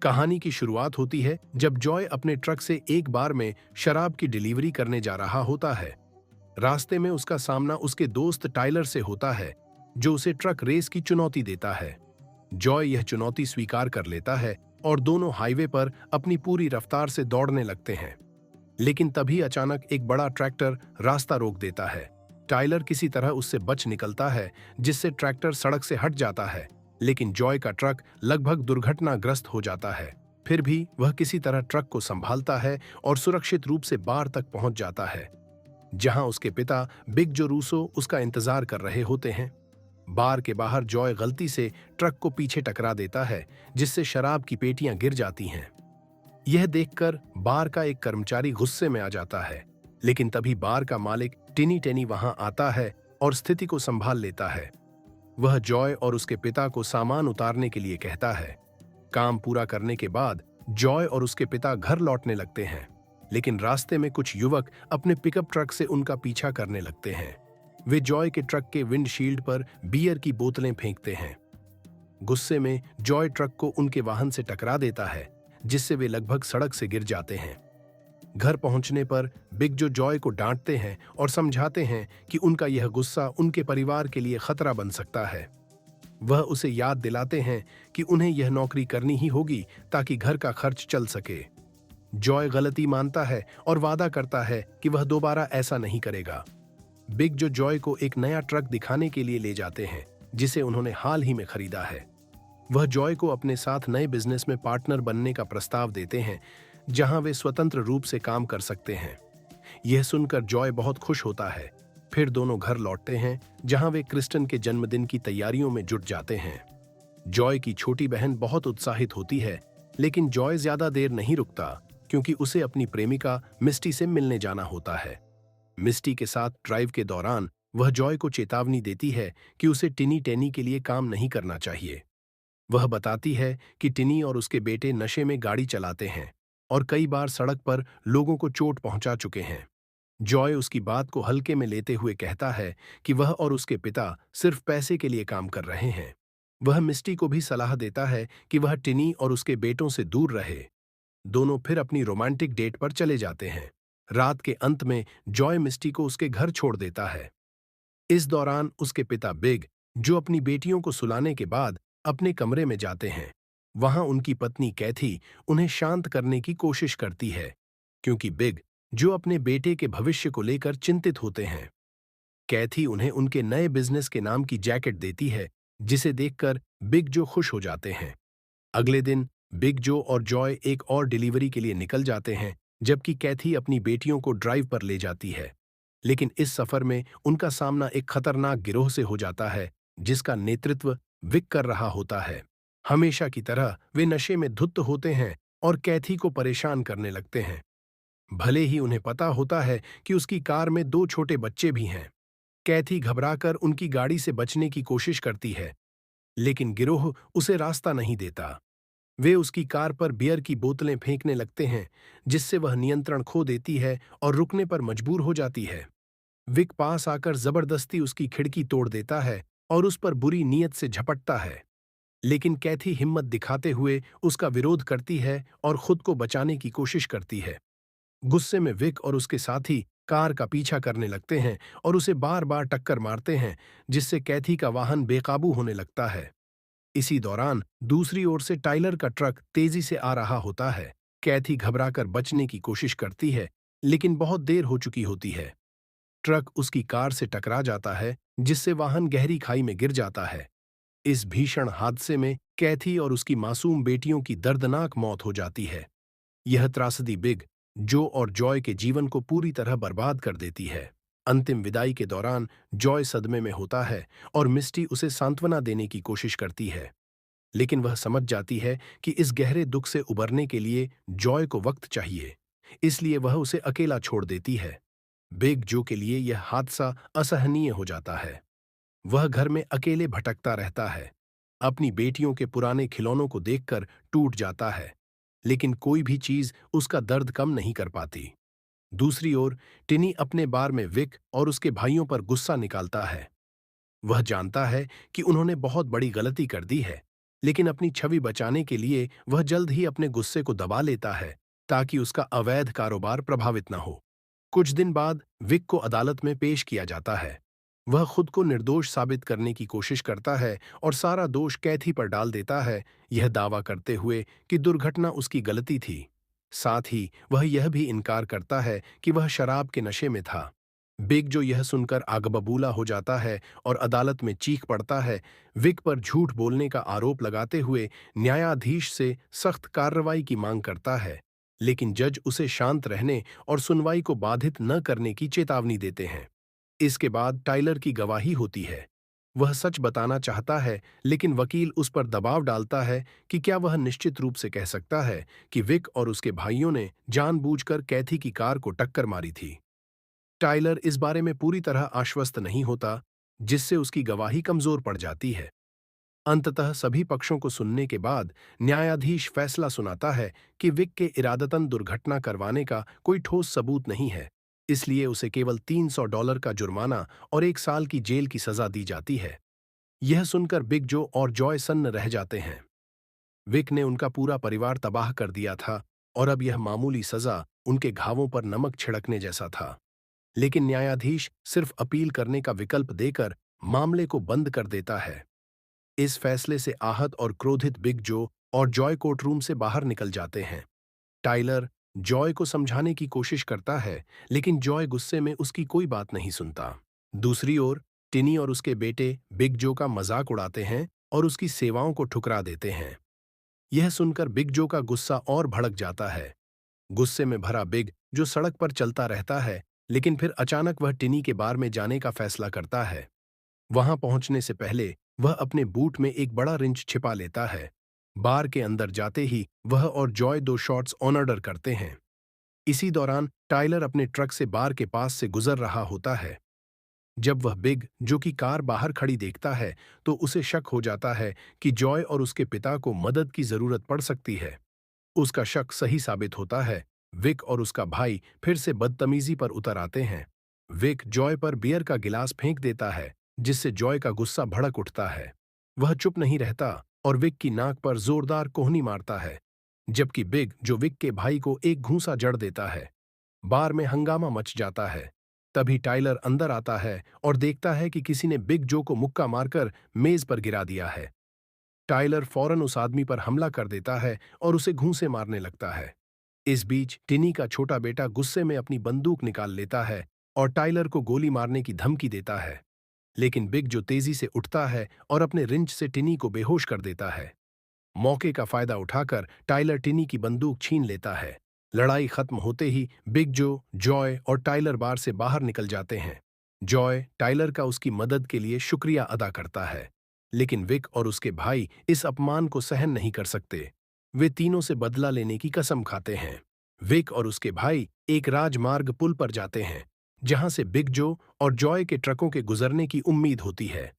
कहानी की शुरुआत होती है जब जॉय अपने ट्रक से एक बार में शराब की डिलीवरी करने जा रहा होता है। रास्ते में उसका सामना उसके दोस्त टाइलर से होता है, जो उसे ट्रक रेस की चुनौती देता है। जॉय यह चुनौती स्वीकार कर लेता है और दोनों हाईवे पर अपनी पूरी रफ्तार से दौड़ने लगते हैं। लेकिन तभी अचानक एक बड़ा ट्रैक्टर रास्ता रोक देता है। टाइलर किसी तरह उससे बच निकलता है, जिससे ट्रैक्टर सड़क से हट जाता है, लेकिन जॉय का ट्रक लगभग दुर्घटनाग्रस्त हो जाता है। फिर भी वह किसी तरह ट्रक को संभालता है और सुरक्षित रूप से बार तक पहुंच जाता है, जहां उसके पिता बिग जो रूसो उसका इंतजार कर रहे होते हैं। बार के बाहर जॉय गलती से ट्रक को पीछे टकरा देता है, जिससे शराब की पेटियां गिर जाती हैं। यह देखकर बार का एक कर्मचारी गुस्से में आ जाता है, लेकिन तभी बार का मालिक टिनी टेनी वहां आता है और स्थिति को संभाल लेता है। वह जॉय और उसके पिता को सामान उतारने के लिए कहता है। काम पूरा करने के बाद जॉय और उसके पिता घर लौटने लगते हैं, लेकिन रास्ते में कुछ युवक अपने पिकअप ट्रक से उनका पीछा करने लगते हैं। वे जॉय के ट्रक के विंडशील्ड पर बियर की बोतलें फेंकते हैं। गुस्से में जॉय ट्रक को उनके वाहन से टकरा देता है, जिससे वे लगभग सड़क से गिर जाते हैं। घर पहुंचने पर बिग जो जॉय को डांटते हैं और समझाते हैं कि उनका यह गुस्सा उनके परिवार के लिए खतरा बन सकता है। वह उसे याद दिलाते हैं कि उन्हें यह नौकरी करनी ही होगी ताकि घर का खर्च चल सके। जॉय गलती मानता है और वादा करता है कि वह दोबारा ऐसा नहीं करेगा। बिग जो जॉय को एक नया ट्रक दिखाने के लिए ले जाते हैं, जिसे उन्होंने हाल ही में खरीदा है। वह जॉय को अपने साथ नए बिजनेस में पार्टनर बनने का प्रस्ताव देते हैं, जहां वे स्वतंत्र रूप से काम कर सकते हैं। यह सुनकर जॉय बहुत खुश होता है। फिर दोनों घर लौटते हैं, जहां वे क्रिस्टन के जन्मदिन की तैयारियों में जुट जाते हैं। जॉय की छोटी बहन बहुत उत्साहित होती है, लेकिन जॉय ज्यादा देर नहीं रुकता, क्योंकि उसे अपनी प्रेमिका मिस्टी से मिलने जाना होता है। मिस्टी के साथ ड्राइव के दौरान वह जॉय को चेतावनी देती है कि उसे टिनी टेनी के लिए काम नहीं करना चाहिए। वह बताती है कि टिनी और उसके बेटे नशे में गाड़ी चलाते हैं और कई बार सड़क पर लोगों को चोट पहुंचा चुके हैं। जॉय उसकी बात को हल्के में लेते हुए कहता है कि वह और उसके पिता सिर्फ पैसे के लिए काम कर रहे हैं। वह मिस्टी को भी सलाह देता है कि वह टिनी और उसके बेटों से दूर रहे। दोनों फिर अपनी रोमांटिक डेट पर चले जाते हैं। रात के अंत में जॉय मिस्टी को उसके घर छोड़ देता है। इस दौरान उसके पिता बिग, जो अपनी बेटियों को सुलाने के बाद अपने कमरे में जाते हैं, वहां उनकी पत्नी कैथी उन्हें शांत करने की कोशिश करती है, क्योंकि बिग, जो अपने बेटे के भविष्य को लेकर चिंतित होते हैं। कैथी उन्हें उनके नए बिजनेस के नाम की जैकेट देती है, जिसे देखकर बिग जो खुश हो जाते हैं। अगले दिन बिग जो और जॉय एक और डिलीवरी के लिए निकल जाते हैं, जबकि कैथी अपनी बेटियों को ड्राइव पर ले जाती है। लेकिन इस सफर में उनका सामना एक खतरनाक गिरोह से हो जाता है, जिसका नेतृत्व विक कर रहा होता है। हमेशा की तरह वे नशे में धुत होते हैं और कैथी को परेशान करने लगते हैं। भले ही उन्हें पता होता है कि उसकी कार में 2 छोटे बच्चे भी हैं। कैथी घबराकर उनकी गाड़ी से बचने की कोशिश करती है, लेकिन गिरोह उसे रास्ता नहीं देता। वे उसकी कार पर बियर की बोतलें फेंकने लगते हैं, जिससे वह नियंत्रण खो देती है और रुकने पर मजबूर हो जाती है। विक पास आकर जबरदस्ती उसकी खिड़की तोड़ देता है और उस पर बुरी नीयत से झपटता है, लेकिन कैथी हिम्मत दिखाते हुए उसका विरोध करती है और खुद को बचाने की कोशिश करती है। गुस्से में विक और उसके साथी कार का पीछा करने लगते हैं और उसे बार बार टक्कर मारते हैं, जिससे कैथी का वाहन बेकाबू होने लगता है। इसी दौरान दूसरी ओर से टाइलर का ट्रक तेजी से आ रहा होता है। कैथी घबराकर बचने की कोशिश करती है, लेकिन बहुत देर हो चुकी होती है। ट्रक उसकी कार से टकरा जाता है, जिससे वाहन गहरी खाई में गिर जाता है। इस भीषण हादसे में कैथी और उसकी मासूम बेटियों की दर्दनाक मौत हो जाती है। यह त्रासदी बिग, जो और जॉय के जीवन को पूरी तरह बर्बाद कर देती है। अंतिम विदाई के दौरान जॉय सदमे में होता है और मिस्टी उसे सांत्वना देने की कोशिश करती है, लेकिन वह समझ जाती है कि इस गहरे दुख से उबरने के लिए जॉय को वक्त चाहिए, इसलिए वह उसे अकेला छोड़ देती है। बिग जो के लिए यह हादसा असहनीय हो जाता है। वह घर में अकेले भटकता रहता है, अपनी बेटियों के पुराने खिलौनों को देखकर टूट जाता है, लेकिन कोई भी चीज उसका दर्द कम नहीं कर पाती। दूसरी ओर टिनी अपने बार में विक और उसके भाइयों पर गुस्सा निकालता है। वह जानता है कि उन्होंने बहुत बड़ी गलती कर दी है, लेकिन अपनी छवि बचाने के लिए वह जल्द ही अपने गुस्से को दबा लेता है ताकि उसका अवैध कारोबार प्रभावित न हो। कुछ दिन बाद विक को अदालत में पेश किया जाता है। वह खुद को निर्दोष साबित करने की कोशिश करता है और सारा दोष कैथी पर डाल देता है, यह दावा करते हुए कि दुर्घटना उसकी गलती थी। साथ ही वह यह भी इनकार करता है कि वह शराब के नशे में था। बिग जो यह सुनकर आगबबूला हो जाता है और अदालत में चीख पड़ता है, विक पर झूठ बोलने का आरोप लगाते हुए न्यायाधीश से सख्त कार्रवाई की मांग करता है, लेकिन जज उसे शांत रहने और सुनवाई को बाधित न करने की चेतावनी देते हैं। इसके बाद टाइलर की गवाही होती है। वह सच बताना चाहता है, लेकिन वकील उस पर दबाव डालता है कि क्या वह निश्चित रूप से कह सकता है कि विक और उसके भाइयों ने जानबूझकर कैथी की कार को टक्कर मारी थी। टाइलर इस बारे में पूरी तरह आश्वस्त नहीं होता, जिससे उसकी गवाही कमजोर पड़ जाती है। अंततः सभी पक्षों को सुनने के बाद न्यायाधीश फैसला सुनाता है कि विक के इरादतन दुर्घटना करवाने का कोई ठोस सबूत नहीं है, इसलिए उसे केवल $300 का जुर्माना और 1 साल की जेल की सजा दी जाती है। यह सुनकर बिग जो और जॉय सन्न रह जाते हैं। विक ने उनका पूरा परिवार तबाह कर दिया था और अब यह मामूली सजा उनके घावों पर नमक छिड़कने जैसा था। लेकिन न्यायाधीश सिर्फ अपील करने का विकल्प देकर मामले को बंद कर देता है। इस फैसले से आहत और क्रोधित बिग जो और जॉय कोर्टरूम से बाहर निकल जाते हैं। टाइलर जॉय को समझाने की कोशिश करता है, लेकिन जॉय गुस्से में उसकी कोई बात नहीं सुनता। दूसरी ओर टिनी और उसके बेटे बिग जो का मजाक उड़ाते हैं और उसकी सेवाओं को ठुकरा देते हैं। यह सुनकर बिग जो का गुस्सा और भड़क जाता है। गुस्से में भरा बिग जो सड़क पर चलता रहता है, लेकिन फिर अचानक वह टिनी के बार में जाने का फैसला करता है। वहां पहुंचने से पहले वह अपने बूट में एक बड़ा रिंच छिपा लेता है। बार के अंदर जाते ही वह और जॉय 2 शॉट्स ऑन ऑर्डर करते हैं। इसी दौरान टाइलर अपने ट्रक से बार के पास से गुजर रहा होता है। जब वह बिग जो की कार बाहर खड़ी देखता है, तो उसे शक हो जाता है कि जॉय और उसके पिता को मदद की जरूरत पड़ सकती है। उसका शक सही साबित होता है। विक और उसका भाई फिर से बदतमीजी पर उतर आते हैं। विक जॉय पर बियर का गिलास फेंक देता है, जिससे जॉय का गुस्सा भड़क उठता है। वह चुप नहीं रहता और विक की नाक पर जोरदार कोहनी मारता है, जबकि बिग जो विक के भाई को एक घूंसा जड़ देता है। बार में हंगामा मच जाता है। तभी टाइलर अंदर आता है और देखता है कि किसी ने बिग जो को मुक्का मारकर मेज पर गिरा दिया है। टाइलर फौरन उस आदमी पर हमला कर देता है और उसे घूंसे मारने लगता है। इस बीच टिनी का छोटा बेटा गुस्से में अपनी बंदूक निकाल लेता है और टाइलर को गोली मारने की धमकी देता है, लेकिन बिग जो तेजी से उठता है और अपने रिंच से टिनी को बेहोश कर देता है। मौके का फायदा उठाकर टाइलर टिनी की बंदूक छीन लेता है। लड़ाई खत्म होते ही बिग जो, जॉय और टाइलर बार से बाहर निकल जाते हैं। जॉय टाइलर का उसकी मदद के लिए शुक्रिया अदा करता है, लेकिन विक और उसके भाई इस अपमान को सहन नहीं कर सकते। वे तीनों से बदला लेने की कसम खाते हैं। विक और उसके भाई एक राजमार्ग पुल पर जाते हैं, जहां से बिग जो और जॉय के ट्रकों के गुजरने की उम्मीद होती है।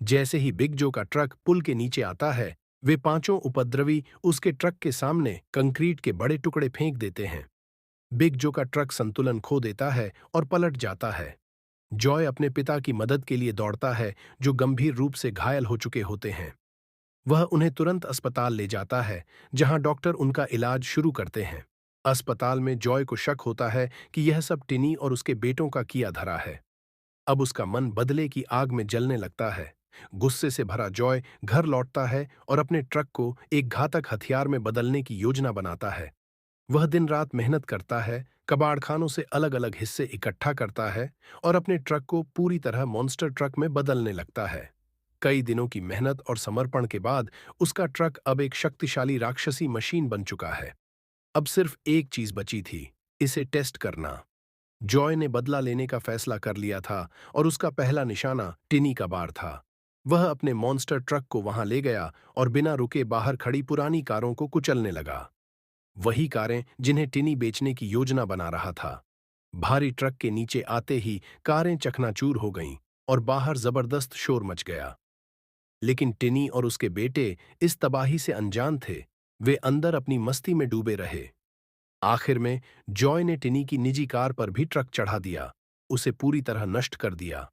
जैसे ही बिग जो का ट्रक पुल के नीचे आता है, वे पांचों उपद्रवी उसके ट्रक के सामने कंक्रीट के बड़े टुकड़े फेंक देते हैं। बिग जो का ट्रक संतुलन खो देता है और पलट जाता है। जॉय अपने पिता की मदद के लिए दौड़ता है, जो गंभीर रूप से घायल हो चुके होते हैं। वह उन्हें तुरंत अस्पताल ले जाता है, जहां डॉक्टर उनका इलाज शुरू करते हैं। अस्पताल में जॉय को शक होता है कि यह सब टिनी और उसके बेटों का किया धरा है। अब उसका मन बदले की आग में जलने लगता है। गुस्से से भरा जॉय घर लौटता है और अपने ट्रक को एक घातक हथियार में बदलने की योजना बनाता है। वह दिन रात मेहनत करता है, कबाड़खानों से अलग अलग हिस्से इकट्ठा करता है और अपने ट्रक को पूरी तरह मॉन्स्टर ट्रक में बदलने लगता है। कई दिनों की मेहनत और समर्पण के बाद उसका ट्रक अब एक शक्तिशाली राक्षसी मशीन बन चुका है। अब सिर्फ एक चीज बची थी, इसे टेस्ट करना। जॉय ने बदला लेने का फैसला कर लिया था और उसका पहला निशाना टिनी का बार था। वह अपने मॉन्स्टर ट्रक को वहां ले गया और बिना रुके बाहर खड़ी पुरानी कारों को कुचलने लगा। वही कारें जिन्हें टिनी बेचने की योजना बना रहा था। भारी ट्रक के नीचे आते ही कारें चकनाचूर हो गईं और बाहर जबरदस्त शोर मच गया। लेकिन टिनी और उसके बेटे इस तबाही से अनजान थे। वे अंदर अपनी मस्ती में डूबे रहे। आखिर में जॉय ने टिनी की निजी कार पर भी ट्रक चढ़ा दिया, उसे पूरी तरह नष्ट कर दिया।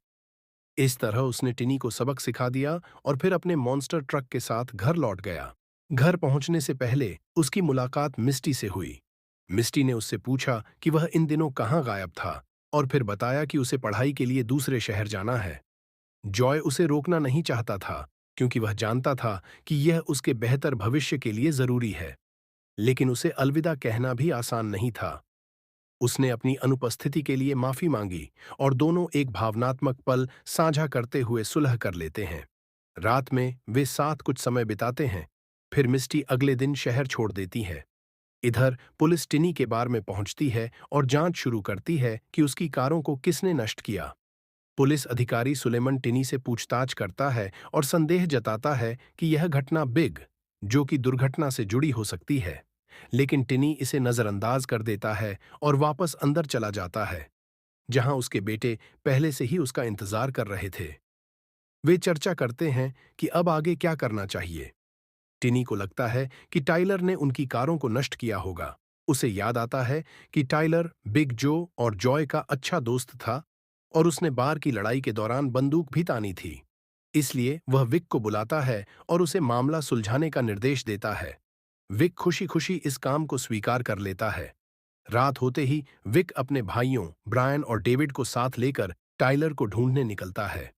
इस तरह उसने टिनी को सबक सिखा दिया और फिर अपने मॉन्स्टर ट्रक के साथ घर लौट गया। घर पहुंचने से पहले उसकी मुलाकात मिस्टी से हुई। मिस्टी ने उससे पूछा कि वह इन दिनों कहाँ गायब था और फिर बताया कि उसे पढ़ाई के लिए दूसरे शहर जाना है। जॉय उसे रोकना नहीं चाहता था क्योंकि वह जानता था कि यह उसके बेहतर भविष्य के लिए जरूरी है, लेकिन उसे अलविदा कहना भी आसान नहीं था। उसने अपनी अनुपस्थिति के लिए माफी मांगी और दोनों एक भावनात्मक पल साझा करते हुए सुलह कर लेते हैं। रात में वे साथ कुछ समय बिताते हैं, फिर मिस्टी अगले दिन शहर छोड़ देती है। इधर पुलिस टिनी के बार में पहुंचती है और जांच शुरू करती है कि उसकी कारों को किसने नष्ट किया। पुलिस अधिकारी सुलेमन टिनी से पूछताछ करता है और संदेह जताता है कि यह घटना बिग, जो कि दुर्घटना से जुड़ी हो सकती है, लेकिन टिनी इसे नजरअंदाज कर देता है और वापस अंदर चला जाता है, जहां उसके बेटे पहले से ही उसका इंतजार कर रहे थे। वे चर्चा करते हैं कि अब आगे क्या करना चाहिए। टिनी को लगता है कि टाइलर ने उनकी कारों को नष्ट किया होगा। उसे याद आता है कि टाइलर बिग जो और जॉय का अच्छा दोस्त था और उसने बार की लड़ाई के दौरान बंदूक भी तानी थी। इसलिए वह विक को बुलाता है और उसे मामला सुलझाने का निर्देश देता है। विक खुशी खुशी इस काम को स्वीकार कर लेता है। रात होते ही विक अपने भाइयों ब्रायन और डेविड को साथ लेकर टाइलर को ढूंढने निकलता है।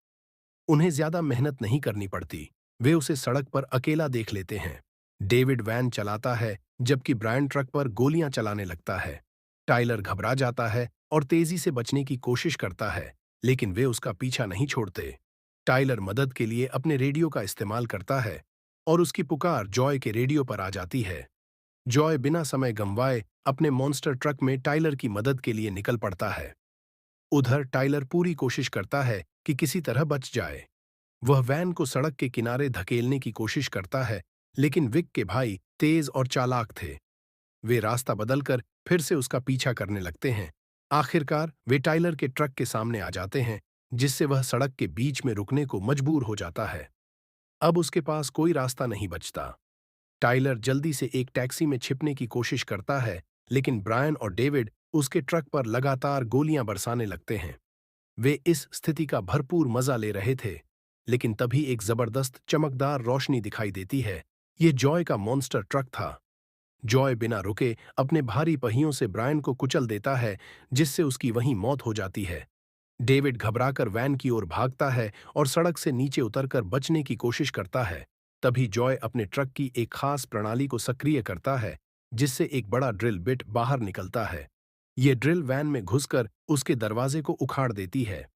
उन्हें ज्यादा मेहनत नहीं करनी पड़ती। वे उसे सड़क पर अकेला देख लेते हैं। डेविड वैन चलाता है जबकि ब्रायन ट्रक पर गोलियां चलाने लगता है। टाइलर घबरा जाता है और तेजी से बचने की कोशिश करता है, लेकिन वे उसका पीछा नहीं छोड़ते। टाइलर मदद के लिए अपने रेडियो का इस्तेमाल करता है और उसकी पुकार जॉय के रेडियो पर आ जाती है। जॉय बिना समय गंवाए अपने मॉन्स्टर ट्रक में टाइलर की मदद के लिए निकल पड़ता है। उधर टाइलर पूरी कोशिश करता है कि किसी तरह बच जाए। वह वैन को सड़क के किनारे धकेलने की कोशिश करता है, लेकिन विक के भाई तेज और चालाक थे। वे रास्ता बदलकर फिर से उसका पीछा करने लगते हैं। आखिरकार वे टाइलर के ट्रक के सामने आ जाते हैं, जिससे वह सड़क के बीच में रुकने को मजबूर हो जाता है। अब उसके पास कोई रास्ता नहीं बचता। टाइलर जल्दी से एक टैक्सी में छिपने की कोशिश करता है, लेकिन ब्रायन और डेविड उसके ट्रक पर लगातार गोलियां बरसाने लगते हैं। वे इस स्थिति का भरपूर मजा ले रहे थे, लेकिन तभी एक जबरदस्त चमकदार रोशनी दिखाई देती है। ये जॉय का मॉन्स्टर ट्रक था। जॉय बिना रुके अपने भारी पहियों से ब्रायन को कुचल देता है, जिससे उसकी वहीं मौत हो जाती है। डेविड घबराकर वैन की ओर भागता है और सड़क से नीचे उतरकर बचने की कोशिश करता है। तभी जॉय अपने ट्रक की एक खास प्रणाली को सक्रिय करता है, जिससे एक बड़ा ड्रिल बिट बाहर निकलता है। ये ड्रिल वैन में घुसकर उसके दरवाजे को उखाड़ देती है।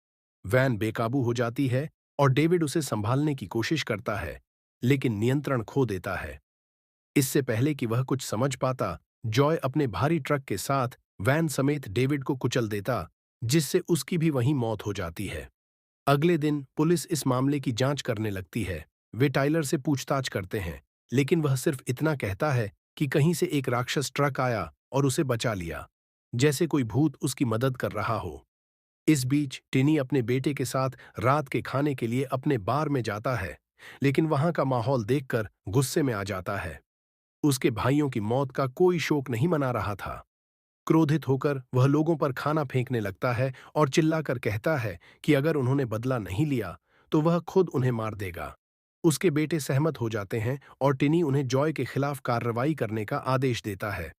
वैन बेकाबू हो जाती है और डेविड उसे संभालने की कोशिश करता है, लेकिन नियंत्रण खो देता है। इससे पहले कि वह कुछ समझ पाता, जॉय अपने भारी ट्रक के साथ वैन समेत डेविड को कुचल देता, जिससे उसकी भी वहीं मौत हो जाती है। अगले दिन पुलिस इस मामले की जांच करने लगती है। वे टाइलर से पूछताछ करते हैं, लेकिन वह सिर्फ इतना कहता है कि कहीं से एक राक्षस ट्रक आया और उसे बचा लिया, जैसे कोई भूत उसकी मदद कर रहा हो। इस बीच टिनी अपने बेटे के साथ रात के खाने के लिए अपने बार में जाता है, लेकिन वहां का माहौल देखकर गुस्से में आ जाता है। उसके भाइयों की मौत का कोई शोक नहीं मना रहा था। क्रोधित होकर वह लोगों पर खाना फेंकने लगता है और चिल्लाकर कहता है कि अगर उन्होंने बदला नहीं लिया तो वह खुद उन्हें मार देगा। उसके बेटे सहमत हो जाते हैं और टिनी उन्हें जॉय के खिलाफ कार्रवाई करने का आदेश देता है।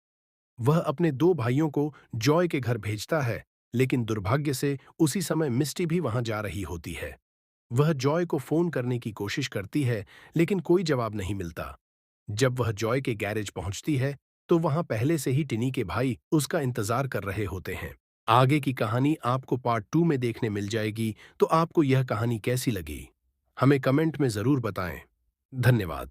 वह अपने दो भाइयों को जॉय के घर भेजता है, लेकिन दुर्भाग्य से उसी समय मिस्टी भी वहां जा रही होती है। वह जॉय को फोन करने की कोशिश करती है, लेकिन कोई जवाब नहीं मिलता। जब वह जॉय के गैरेज पहुंचती है, तो वहां पहले से ही टिनी के भाई उसका इंतजार कर रहे होते हैं। आगे की कहानी आपको पार्ट 2 में देखने मिल जाएगी, तो आपको यह कहानी कैसी लगी? हमें कमेंट में जरूर बताएं। धन्यवाद।